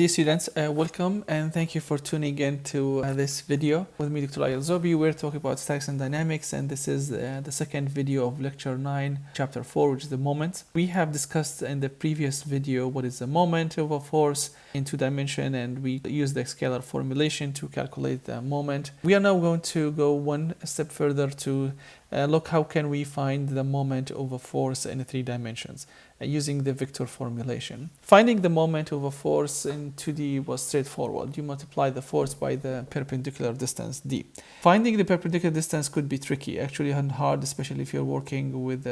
Dear students, welcome and thank you for tuning in to this video. With me, Dr. Loay Al-Zube. We're talking about statics and dynamics, and this is the second video of lecture 9, chapter 4, which is the moment. We have discussed in the previous video what is the moment of a force in 2 dimension, and we used the scalar formulation to calculate the moment. We are now going to go one step further to look how can we find the moment of a force in 3 dimensions using the vector formulation. Finding the moment of a force in 2D was straightforward. You multiply the force by the perpendicular distance d. Finding the perpendicular distance could be tricky, actually, and hard, especially if you're working with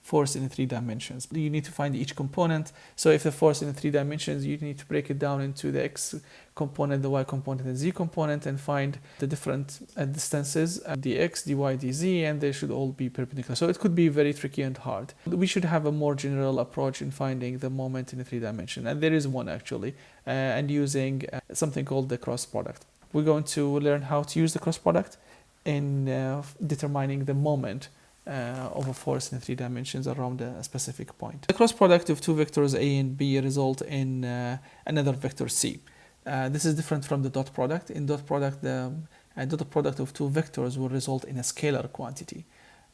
force in 3 dimensions. You need to find each component. So if the force in 3 dimensions, you need to break it down into the x component, the y component, and z component, and find the different distances, dx, dy, dz, and they should all be perpendicular. So it could be very tricky and hard. We should have a more general approach in finding the moment in 3 dimensions, and there is one actually, and using something called the cross product. We're going to learn how to use the cross product in determining the moment of a force in 3 dimensions around a specific point. The cross product of 2 vectors A and B result in another vector C. This is different from the dot product. In dot product, the dot product of 2 vectors will result in a scalar quantity.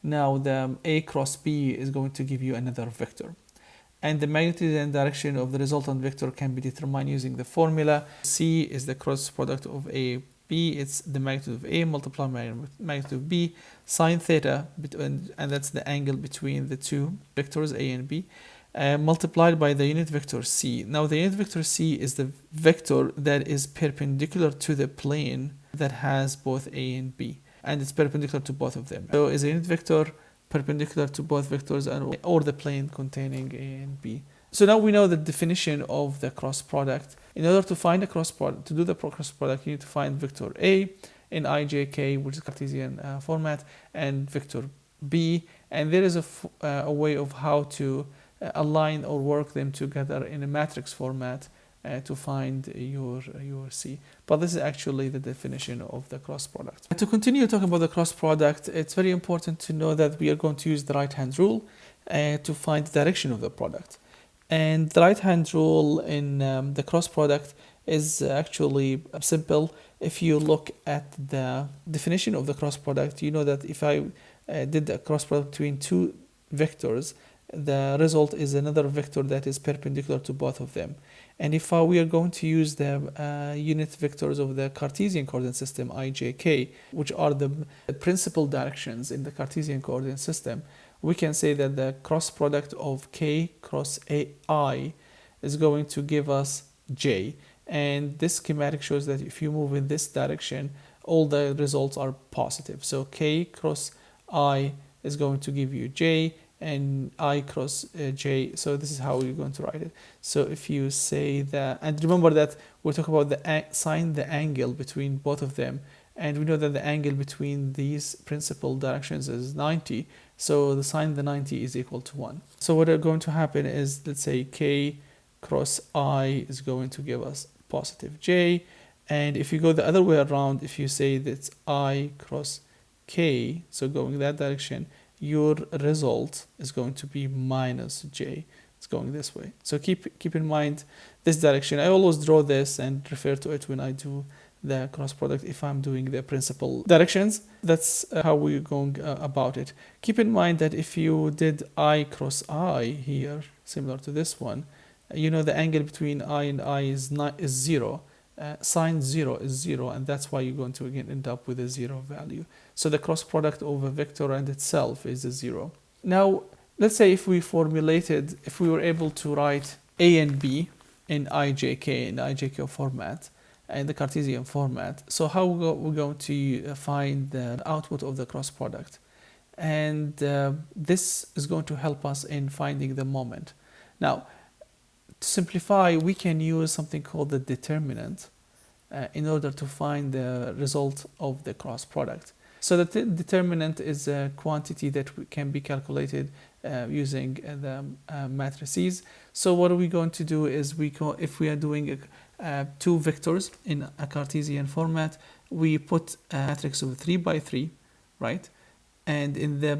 Now the A cross B is going to give you another vector. And the magnitude and direction of the resultant vector can be determined using the formula. C is the cross product of A, B, it's the magnitude of A multiplied by magnitude of B, sine theta, and that's the angle between the 2 vectors A and B, multiplied by the unit vector C. Now the unit vector C is the vector that is perpendicular to the plane that has both A and B, and it's perpendicular to both of them. So is a unit vector perpendicular to both vectors or the plane containing A and B. So now we know the definition of the cross product. In order to find a cross product, to do the cross product, you need to find vector A in ijk, which is Cartesian format, and vector B. And there is a way of how to align or work them together in a matrix format to find your C. But this is actually the definition of the cross product. And to continue talking about the cross product, it's very important to know that we are going to use the right-hand rule to find the direction of the product. And the right-hand rule in the cross product is actually simple. If you look at the definition of the cross product, you know that if I did a cross product between 2 vectors, the result is another vector that is perpendicular to both of them. And if we are going to use the unit vectors of the Cartesian coordinate system, ijk, which are the principal directions in the Cartesian coordinate system, we can say that the cross product of k cross ai is going to give us j. And this schematic shows that if you move in this direction, all the results are positive. So k cross I is going to give you j, and I cross j. So this is how we're going to write it. So if you say that, and remember that we're talking about the sine the angle between both of them, and we know that the angle between these principal directions is 90. So the sine the 90 is equal to 1. So what is going to happen is, let's say k cross I is going to give us positive j. And if you go the other way around, if you say that's I cross k, so going that direction, your result is going to be minus j. It's going this way. So keep in mind this direction. I always draw this and refer to it when I do the cross product if I'm doing the principal directions. That's how we're going about it. Keep in mind that if you did I cross I here, similar to this one, you know the angle between I and I is 0. Sine 0 is 0, and that's why you're going to again end up with a 0 value. So the cross product of a vector and itself is a 0. Now, let's say if we were able to write A and B in ijk format, and the Cartesian format. So how we're going to find the output of the cross product. And this is going to help us in finding the moment. Now, to simplify, we can use something called the determinant in order to find the result of the cross product. So the determinant is a quantity that can be calculated using the matrices. So what are we going to do is if we are doing 2 vectors in a Cartesian format, we put a matrix of 3 by 3, right? and in the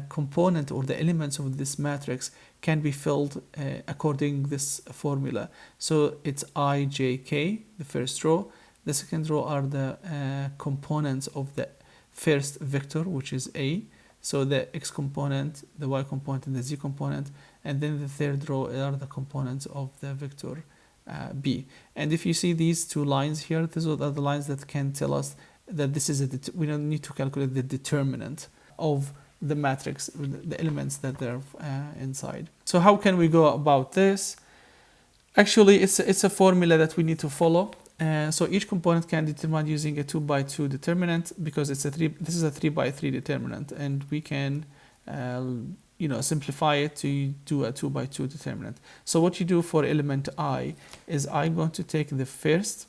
component or the elements of this matrix can be filled according this formula. So it's ijk, the first row. The second row are the components of the first vector, which is a. So the x component, the y component, and the z component. And then the third row are the components of the vector b. And if you see these two lines here, these are the lines that can tell us that this is we don't need to calculate the determinant of the matrix, the elements that they're inside. So how can we go about this? Actually, it's a formula that we need to follow. So each component can determine using a 2x2 determinant, because this is a 3x3 determinant, and we can simplify it to do a 2x2 determinant. So what you do for element I is I'm going to take the first,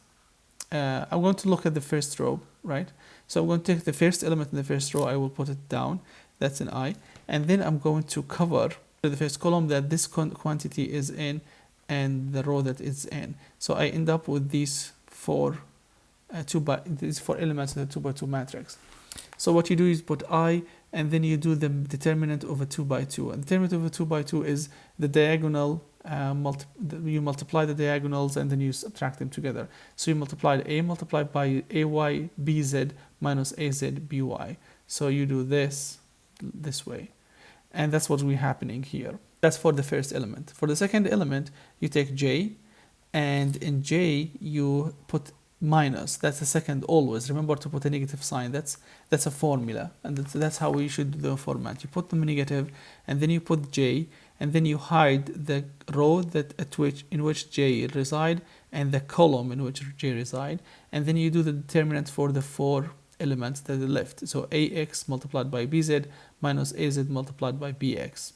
I'm going to look at the first row, right? So I'm going to take the first element in the first row, I will put it down, that's an I, and then I'm going to cover the first column that this quantity is in and the row that it's in. So I end up with these four elements in the 2x2 matrix. So what you do is put I, and then you do the determinant of a 2x2. And the determinant of a 2x2 is the diagonal, you multiply the diagonals and then you subtract them together. So you multiply A multiplied by AY BZ minus AZ BY. So you do this way. And that's what's happening here. That's for the first element. For the second element, you take J, and in J you put minus. That's the second always. Remember to put a negative sign. That's a formula, and that's how we should do the format. You put the negative, and then you put J, and then you hide the row in which J reside and the column in which J reside, and then you do the determinant for the four elements that are left. So AX multiplied by BZ minus AZ multiplied by BX.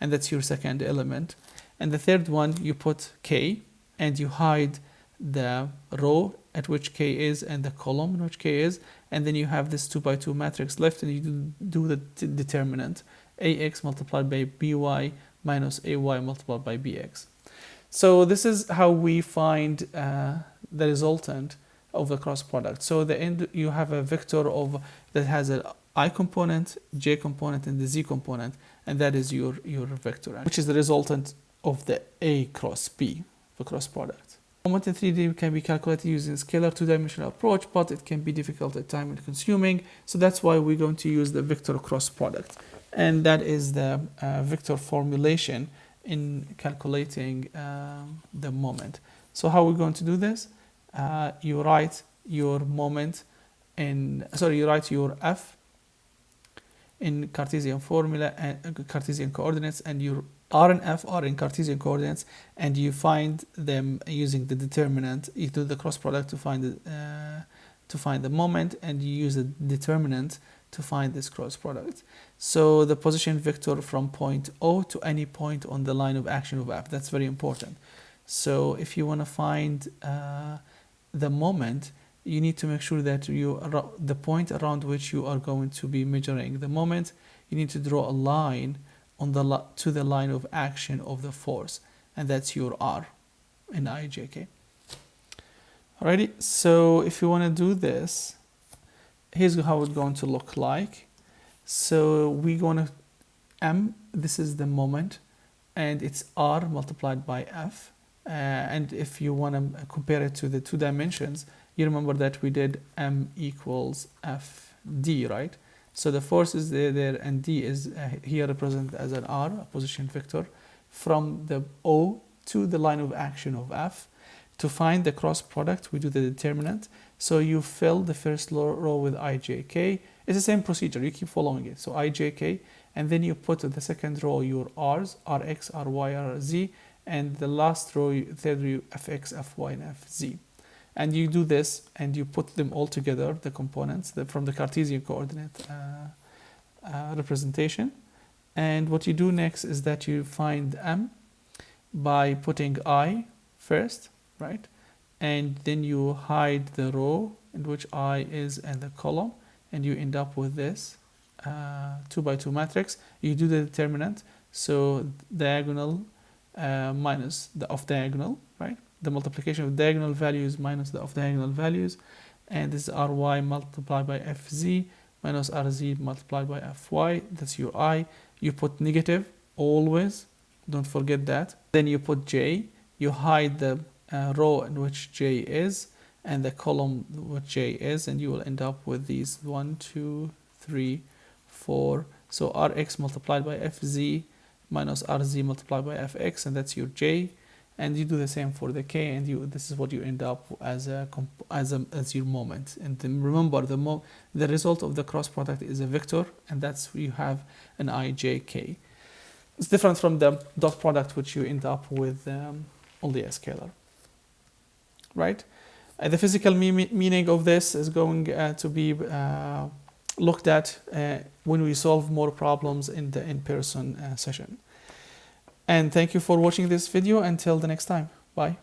And that's your second element. And the third one, you put K, and you hide the row at which K is and the column in which K is, and then you have this 2x2 matrix left, and you do the determinant, AX multiplied by BY minus AY multiplied by BX. So this is how we find the resultant of the cross product. So the end, you have a vector that has an I component, J component, and the Z component, and that is your vector, which is the resultant of the A cross B, the cross product. Moment in 3D can be calculated using scalar two-dimensional approach, but it can be difficult at time and consuming. So that's why we're going to use the vector cross product, and that is the vector formulation in calculating the moment. So how we're going to do this? You write your moment you write your F in Cartesian formula and Cartesian coordinates, and your R and F are in Cartesian coordinates, and you find them using the determinant. You do the cross product to find the moment, and you use the determinant to find this cross product. So the position vector from point O to any point on the line of action of F. That's very important. So if you want to find the moment, you need to make sure that the point around which you are going to be measuring the moment, you need to draw a line on to the line of action of the force, and that's your R in IJK. Alrighty, so if you want to do this, here's how it's going to look like. So we're going to M, this is the moment, and it's R multiplied by F. And if you want to compare it to the two dimensions, you remember that we did M equals FD, right? So the force is there, and D is here represented as an R, a position vector, from the O to the line of action of F. To find the cross product, we do the determinant. So you fill the first row with IJK. It's the same procedure, you keep following it. So IJK, and then you put the second row your R's, Rx, Ry, Rz, and the last row, third row, Fx, Fy, and Fz. And you do this, and you put them all together, the components, from the Cartesian coordinate representation. And what you do next is that you find M by putting I first, right? And then you hide the row in which I is and the column, and you end up with this 2x2 matrix. You do the determinant, so diagonal minus the off diagonal, right? The multiplication of diagonal values minus the off diagonal values, and this is Ry multiplied by Fz minus RZ multiplied by Fy. That's your I. You put negative always. Don't forget that. Then you put J. You hide the row in which J is and the column which J is, and you will end up with these 1, 2, 3, 4. So Rx multiplied by Fz minus Rz multiplied by Fx, and that's your J. And you do the same for the K, and this is what you end up as your moment. And then remember, the result of the cross product is a vector, and that's you have an IJK. It's different from the dot product, which you end up with only a scalar, right? The physical meaning of this is going to be looked at when we solve more problems in the in-person session. And thank you for watching this video. Until the next time. Bye.